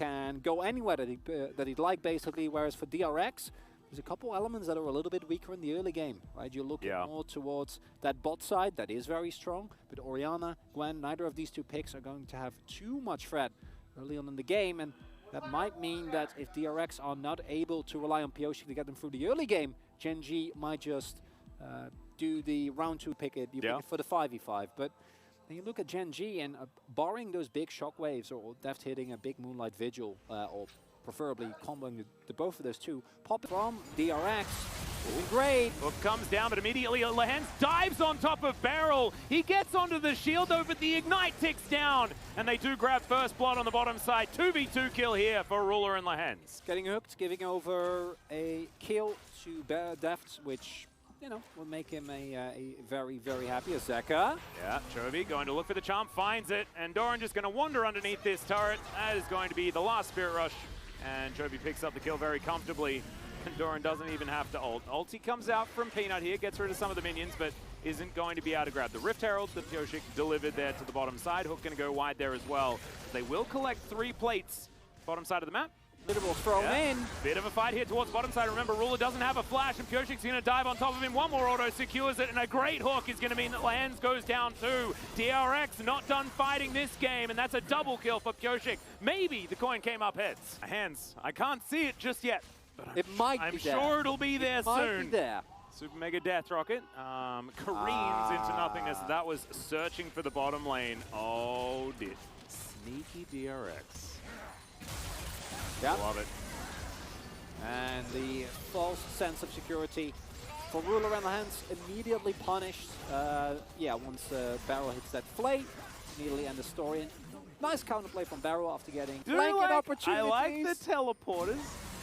can go anywhere that he'd like, basically, whereas for DRX, there's a couple elements that are a little bit weaker in the early game, right? You're looking more towards that bot side that is very strong, but Orianna, Gwen, neither of these two picks are going to have too much threat early on in the game, and that might mean that if DRX are not able to rely on Pyosik to get them through the early game, Gen.G might just do the round 2 pick it, pick it for the 5v5. But when you look at Gen.G and barring those big shockwaves or Deft hitting a big Moonlight Vigil or preferably comboing the both of those two, pop from DRX, doing great. Hook comes down, but immediately LCK dives on top of Barrel. He gets onto the shield though, but the Ignite ticks down, and they do grab first blood on the bottom side. 2v2 kill here for Ruler and LCK. Getting hooked, giving over a kill to Deft, which, you know, will make him a very, very happy Zeka. Yeah, Chovy going to look for the charm, finds it, and Doran just going to wander underneath this turret. That is going to be the last Spirit Rush, and Chovy picks up the kill very comfortably, and Doran doesn't even have to ult. Ulti comes out from Peanut here, gets rid of some of the minions, but isn't going to be able to grab the Rift Herald that Pyosik delivered there to the bottom side. Hook going to go wide there as well. They will collect 3 plates, bottom side of the map. Literal thrown in. Bit of a fight here towards bottom side. Remember, Ruler doesn't have a flash, and Pyosik's going to dive on top of him. One more auto secures it, and a great hook is going to mean that LCK goes down too. DRX not done fighting this game, and that's a double kill for Pyosik. Maybe the coin came up heads. Hands. I can't see it just yet, but it might be I'm there. sure it'll be there soon. Might be there. Super Mega Death Rocket careens into nothingness. That was searching for the bottom lane. Oh, dear. Sneaky DRX. Yeah. Love it. And the false sense of security for Ruler and the hands immediately punished. Once Barrel hits that flay, immediately end the story. And nice counterplay from Barrel after getting blanket opportunities. I like the teleporters.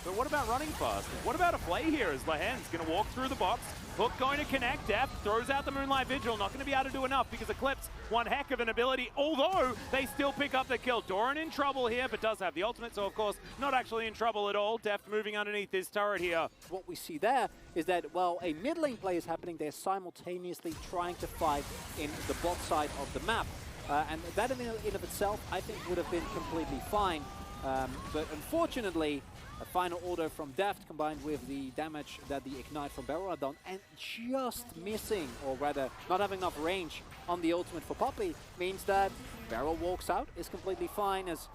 But what about running fast? What about a play here as LCK's going to walk through the box? Hook going to connect. Deft throws out the Moonlight Vigil. Not going to be able to do enough because Eclipse, one heck of an ability, although they still pick up the kill. Doran in trouble here, but does have the ultimate, so of course not actually in trouble at all. Deft moving underneath this turret here. What we see there is that while a mid lane play is happening, they're simultaneously trying to fight in the bot side of the map. And that in of itself, I think, would have been completely fine. But unfortunately, a final order from Deft combined with the damage that the Ignite from Barrel had done, and just missing, or rather not having enough range on the ultimate for Poppy, means that Barrel walks out, is completely fine as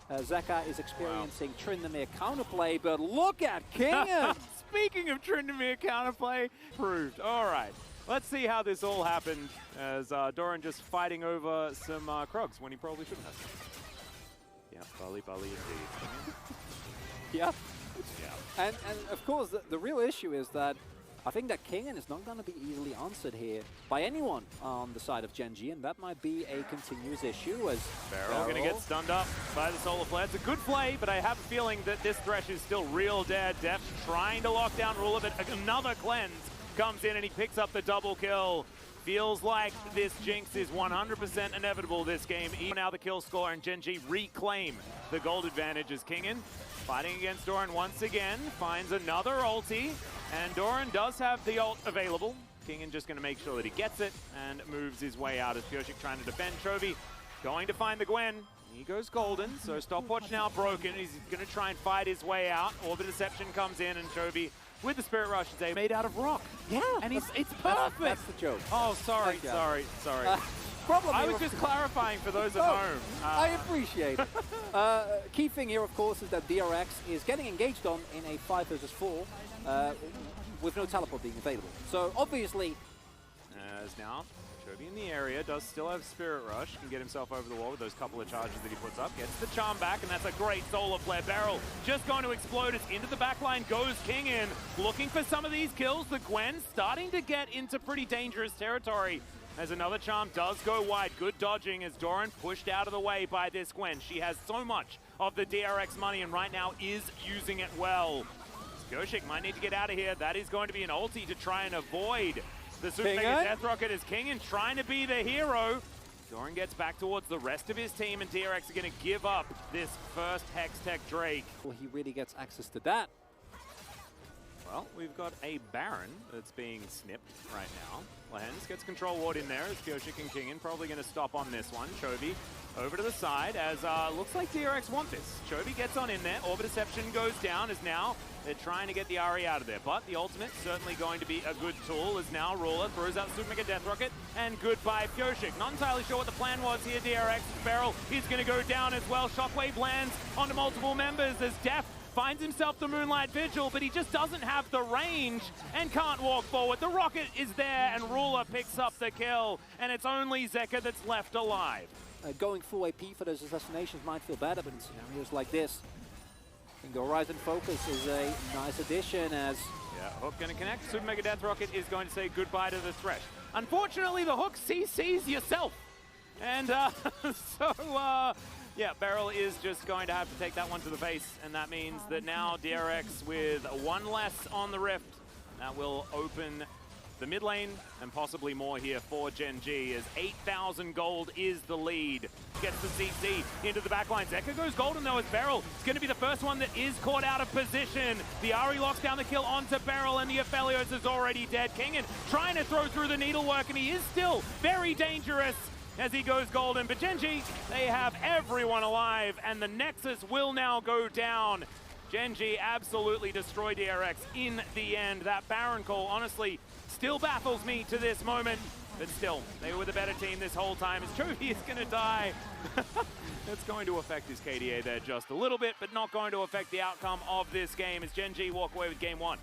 Zeka is experiencing Tryndamere counterplay, but look at Kingen! Speaking of Tryndamere counterplay, proved. All right. Let's see how this all happened as Doran just fighting over some Krogs when he probably shouldn't have. Yeah, Bali indeed. Yeah. And of course, the real issue is that I think that Kingen is not going to be easily answered here by anyone on the side of Gen.G, and that might be a continuous issue as Barrel going to get stunned up by the Solar Flare. It's a good play, but I have a feeling that this Thresh is still real dead. Deft trying to lock down Ruler, but another cleanse comes in and he picks up the double kill. Feels like this Jinx is 100% inevitable this game. Even now the kill score, and Gen.G reclaim the gold advantage as Kingen fighting against Doran once again, finds another ulti, and Doran does have the ult available. Kingen just going to make sure that he gets it and moves his way out as Pyosik trying to defend. Chovy going to find the Gwen. He goes golden, so stopwatch now broken. He's going to try and fight his way out. Orbit Deception comes in, and Chovy with the Spirit Rush is made out of rock. Yeah. And it's perfect. That's the joke. Oh, sorry. I was just clarifying for those at home. I appreciate it. Key thing here, of course, is that DRX is getting engaged on in a 5 versus 4 with no teleport being available. So obviously, as now Chovy in the area does still have Spirit Rush, can get himself over the wall with those couple of charges that he puts up, gets the charm back, and that's a great Solar Flare. Barrel just going to explode. It's into the backline, goes Kingen, looking for some of these kills. The Gwen starting to get into pretty dangerous territory as another charm does go wide. Good dodging as Doran pushed out of the way by this Gwen. She has so much of the DRX money and right now is using it well. Pyosik might need to get out of here. That is going to be an ulti to try and avoid the Super Mega Death Rocket as Kingen trying to be the hero. Doran gets back towards the rest of his team, and DRX are going to give up this first Hex Tech Drake. Well, he really gets access to that. Well, we've got a Baron that's being snipped right now. Lehens gets control ward in there as Pyosik and Kingen probably going to stop on this one. Chovy over to the side as looks like DRX want this. Chovy gets on in there. Orb Deception goes down as now they're trying to get the Ahri out of there. But the ultimate certainly going to be a good tool as now Ruler throws out Super Mega Death Rocket and goodbye Pyosik. Not entirely sure what the plan was here. DRX Beryl is going to go down as well. Shockwave lands onto multiple members as Def finds himself the Moonlight Vigil, but he just doesn't have the range and can't walk forward. The rocket is there, and Ruler picks up the kill, and it's only Zeka that's left alive. Going full AP for those assassinations might feel better, but in scenarios like this, I think the Horizon Focus is a nice addition as... Yeah, Hook going to connect. Super Mega Death Rocket is going to say goodbye to the Thresh. Unfortunately, the Hook CCs yourself. And yeah, Beryl is just going to have to take that one to the face, and that means that now DRX with one less on the Rift. That will open the mid lane and possibly more here for Gen G as 8,000 gold is the lead. Gets the CC into the backline. Zeka goes golden though as Beryl is going to be the first one that is caught out of position. The Ahri locks down the kill onto Beryl and the Aphelios is already dead. Kingen trying to throw through the needlework and he is still very dangerous as he goes golden. But Gen G, they have everyone alive and the Nexus will now go down. Gen G absolutely destroy DRX in the end. That Baron call honestly still baffles me to this moment, but still, they were the better team this whole time as Chovy is gonna die. That's going to affect his KDA there just a little bit, but not going to affect the outcome of this game as Gen G walk away with game one.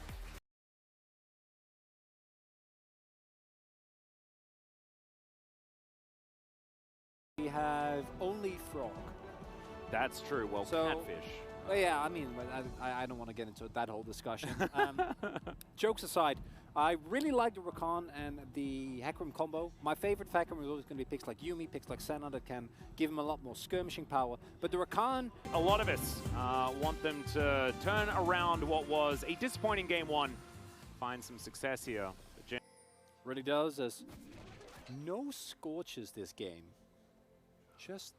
We have only Frog. That's true, well, so, Catfish. Well, yeah, I mean, I don't want to get into that whole discussion. Jokes aside, I really like the Rakan and the Hecarim combo. My favorite Hecarim is always going to be picks like Yuumi, picks like Senna that can give him a lot more skirmishing power. But the Rakan... A lot of us want them to turn around what was a disappointing game one. Find some success here. Really does, as no Scorches this game. Just...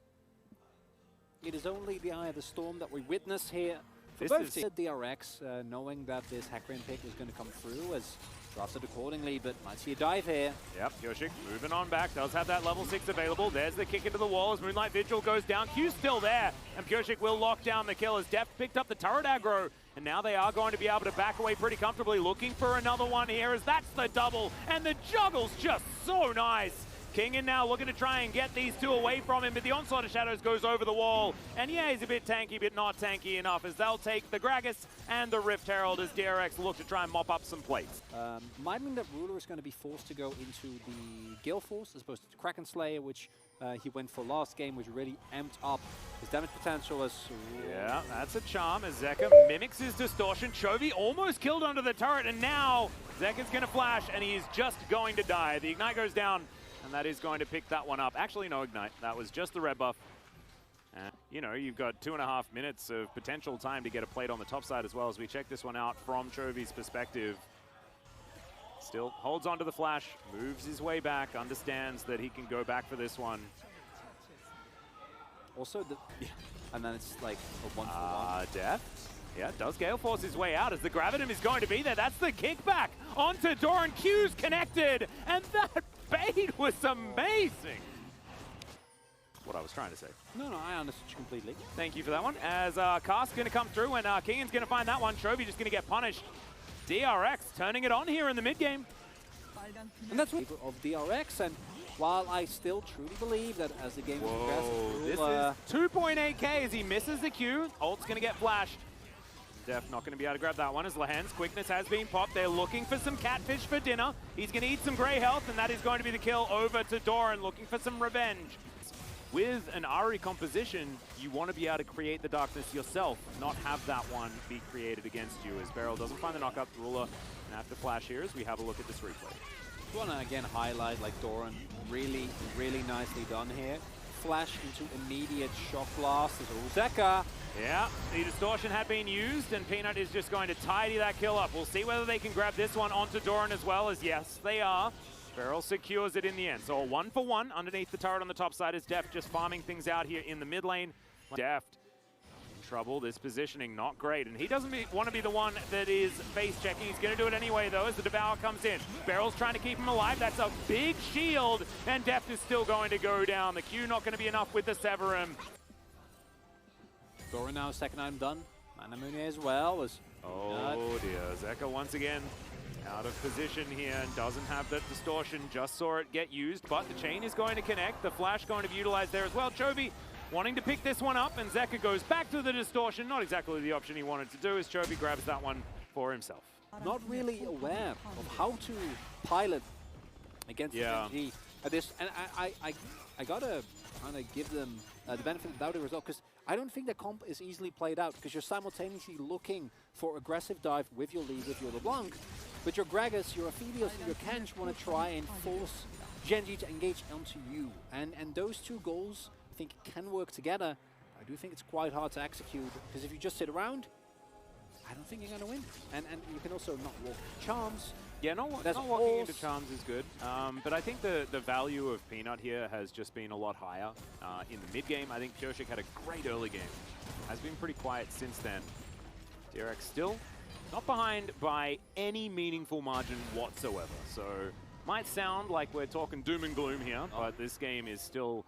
It is only the Eye of the Storm that we witness here. For both DRX, knowing that this Hecarim pick was going to come through as drafted accordingly, but might see a dive here. Yep, Pyosik moving on back, does have that level 6 available. There's the kick into the wall as Moonlight Vigil goes down. Q's still there, and Pyosik will lock down the kill as Def picked up the turret aggro, and now they are going to be able to back away pretty comfortably, looking for another one here as that's the double, and the juggle's just so nice. Kingen now looking to try and get these two away from him, but the Onslaught of Shadows goes over the wall. And yeah, he's a bit tanky, but not tanky enough, as they'll take the Gragas and the Rift Herald as DRX look to try and mop up some plates. Might mean that Ruler is going to be forced to go into the Gale Force as opposed to the Kraken Slayer, which he went for last game, which really amped up his damage potential as... Yeah, that's a charm as Zeka mimics his distortion. Chovy almost killed under the turret, and now Zeka's going to flash, and he is just going to die. The Ignite goes down. And that is going to pick that one up. Actually, no Ignite. That was just the red buff. You know, you've got 2.5 minutes of potential time to get a plate on the top side as well as we check this one out from Chovy's perspective. Still holds on to the flash, moves his way back, understands that he can go back for this one. Also, and then it's like a 1-for-1. Death. Yeah, does Gale Force his way out as the Gravitum is going to be there. That's the kickback onto Doran. Q's connected, and that bait was amazing. What I was trying to say. No, I understood you completely. Thank you for that one. As Cast's going to come through, and Kingen's going to find that one. Chovy just going to get punished. DRX turning it on here in the mid game. And that's what of DRX, and while I still truly believe that as the game progresses, this is 2.8k as he misses the Q. Ult's going to get flashed. Def not going to be able to grab that one as Lehens quickness has been popped. They're looking for some catfish for dinner. He's going to eat some grey health, and that is going to be the kill over to Doran, looking for some revenge. With an Ahri composition, you want to be able to create the darkness yourself, not have that one be created against you. As Beryl doesn't find the knockup, Ruler and have to flash here as we have a look at this replay. I want to again highlight like Doran, really nicely done here. Flash into immediate shock blast as Zeka. Yeah, the distortion had been used, and Peanut is just going to tidy that kill up. We'll see whether they can grab this one onto Doran as well, as yes, they are. Beryl secures it in the end. So a 1-for-1 underneath the turret on the top side is Deft just farming things out here in the mid lane. Deft trouble. This positioning not great, and he doesn't want to be the one that is face checking. He's going to do it anyway, though, as the Devour comes in. Barrel's trying to keep him alive. That's a big shield, and Deft is still going to go down. The Q not going to be enough with the Severum. Doran now, second item done. Manamune as well. Oh dear, Zeka once again out of position here and doesn't have that distortion. Just saw it get used, but the chain is going to connect. The flash going to be utilized there as well. Chovy wanting to pick this one up, and Zeka goes back to the distortion. Not exactly the option he wanted to do, as Chovy grabs that one for himself. Not really aware of how to pilot against GG at this, and I gotta kind of give them the benefit of the doubt as well, because I don't think the comp is easily played out, because you're simultaneously looking for aggressive dive with your lead, with your LeBlanc, but your Gragas, your Aphelios, and your Kench want to try and force Gen.G to engage onto you. And those two goals, I think, can work together. I do think it's quite hard to execute, because if you just sit around, I don't think you're going to win. And you can also not walk Charms. Yeah, not walking into Charms is good. But I think the value of Peanut here has just been a lot higher in the mid-game. I think Pyosik had a great early game. Has been pretty quiet since then. DRX still not behind by any meaningful margin whatsoever. So might sound like we're talking doom and gloom here, but this game is still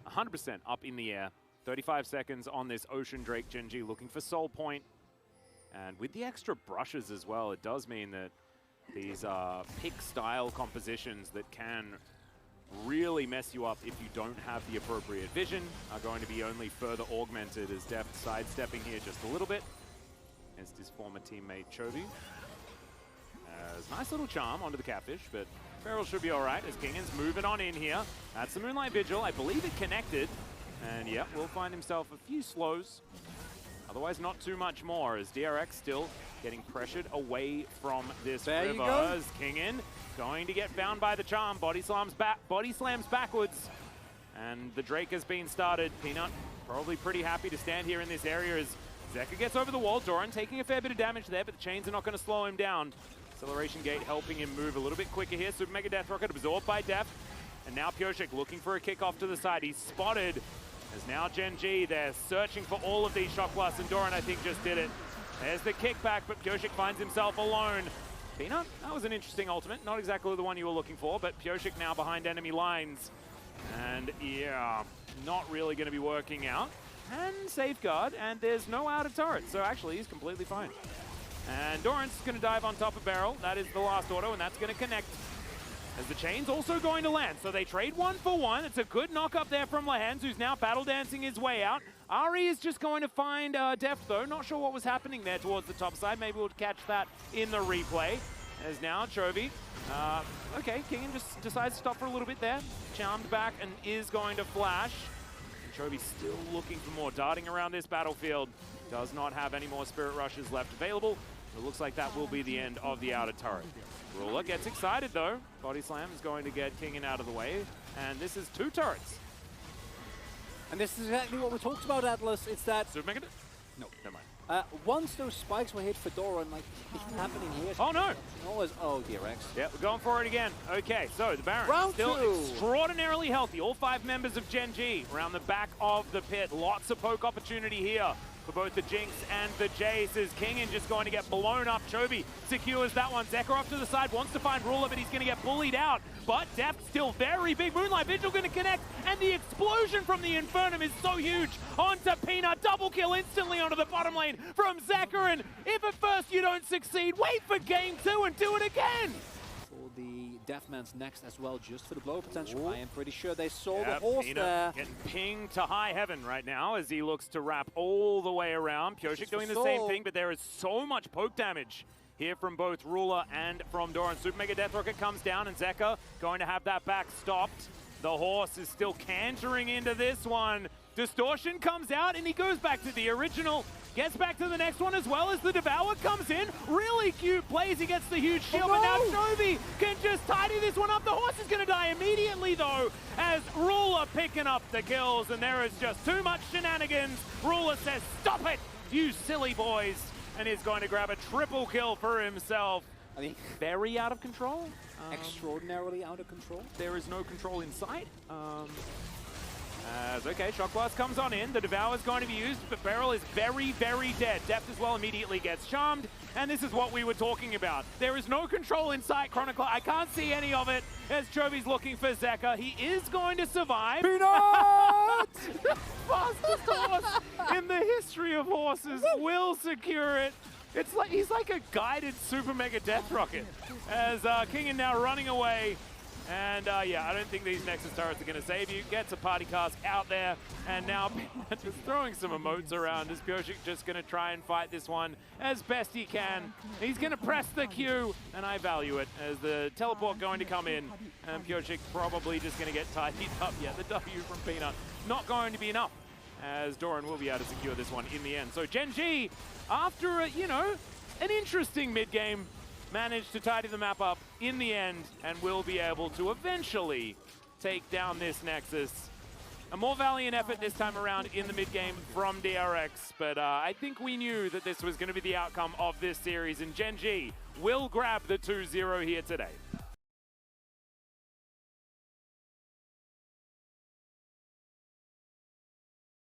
100% up in the air. 35 seconds on this Ocean Drake Gen.G looking for Soul Point. And with the extra brushes as well, it does mean that these pick-style compositions that can really mess you up if you don't have the appropriate vision are going to be only further augmented as Deft sidestepping here just a little bit against his former teammate Chovy. As nice little charm onto the Catfish, but Feral should be all right as Kingan's moving on in here. That's the Moonlight Vigil. I believe it connected. And yeah, will find himself a few slows. Otherwise, not too much more, as DRX still getting pressured away from this river. As Kingan going to get found by the charm. Body slams backwards. And the Drake has been started. Peanut probably pretty happy to stand here in this area as Zeka gets over the wall. Doran taking a fair bit of damage there, but the chains are not going to slow him down. Acceleration Gate helping him move a little bit quicker here. Super Mega Death Rocket absorbed by Deft. And now Pyosik looking for a kick off to the side. He's spotted. As now Gen.G, they're searching for all of these Shock Blasts, and Doran, I think, just did it. There's the kickback, but Pyosik finds himself alone. Peanut, that was an interesting ultimate. Not exactly the one you were looking for, but Pyosik now behind enemy lines. And yeah, not really going to be working out. And Safeguard, and there's no outer turret, so actually he's completely fine. And Doran's going to dive on top of Barrel. That is the last auto, and that's going to connect. As the chain's also going to land, so they trade 1 for 1. It's a good knock up there from Lehens, who's now battle dancing his way out. Ari is just going to find Deft, though. Not sure what was happening there towards the top side. Maybe we'll catch that in the replay. As now Chovy, okay, Kingan just decides to stop for a little bit there. Charmed back and is going to flash. And Chovy still looking for more, darting around this battlefield. Does not have any more Spirit Rushes left available. It looks like that will be the end of the outer turret. Ruler gets excited though. Body Slam is going to get Kingan out of the way. And this is 2 turrets. And this is exactly what we talked about, Atlas. It's that... Super Mega? No. Never mind. Once those spikes were hit for Doran, like, it's happening here. Oh no! Oh, DRX. Yeah, we're going for it again. Okay, so the Baron Round still 2. Extraordinarily healthy. All 5 members of Gen.G around the back of the pit. Lots of poke opportunity here for both the Jinx and the Jace, as Kingan just going to get blown up. Chovy secures that one. Zeka off to the side, wants to find Ruler, but he's going to get bullied out. But Deft still very big. Moonlight Vigil going to connect, and the explosion from the Infernum is so huge. Onto Peanut, double kill instantly onto the bottom lane from Zeka, and if at first you don't succeed, wait for game 2 and do it again. For the Deathman's next as well, just for the blow potential. Ooh. I am pretty sure they saw the horse Peanut there. Getting pinged to high heaven right now as he looks to wrap all the way around. Pyosik doing the same thing, but there is so much poke damage here from both Ruler and from Doran. Super Mega Death Rocket comes down, and Zeka going to have that back stopped. The horse is still cantering into this one. Distortion comes out, and he goes back to the original. Gets back to the next one as well as the Devour comes in. Really cute plays. He gets the huge shield, but now Chovy can just tidy this one up. The horse is going to die immediately, though, as Ruler picking up the kills, and there is just too much shenanigans. Ruler says, "Stop it, you silly boys," and is going to grab a triple kill for himself. I mean, very out of control. Extraordinarily out of control. There is no control in sight. As, okay, Shock Blast comes on in. The Devour is going to be used, but Beryl is very, very dead. Deft as well immediately gets charmed, and this is what we were talking about. There is no control in sight, Chronicler. I can't see any of it as Chovy's looking for Zeka. He is going to survive. Peanut! The fastest horse in the history of horses will secure it. It's like he's like a guided super mega death rocket as Kingen now running away. And yeah, I don't think these Nexus turrets are going to save you. Gets a party cask out there, and now just throwing some emotes around. Is Pyosik just going to try and fight this one as best he can? He's going to press the Q, and I value it as the teleport going to come in. And Pyosik probably just going to get tidied up. Yeah, the W from Peanut not going to be enough, as Doran will be able to secure this one in the end. So Gen G, after a, you know, an interesting mid-game, managed to tidy the map up in the end and will be able to eventually take down this Nexus. A more valiant effort this time around in the mid-game from DRX, but I think we knew that this was going to be the outcome of this series, and Gen G will grab the 2-0 here today.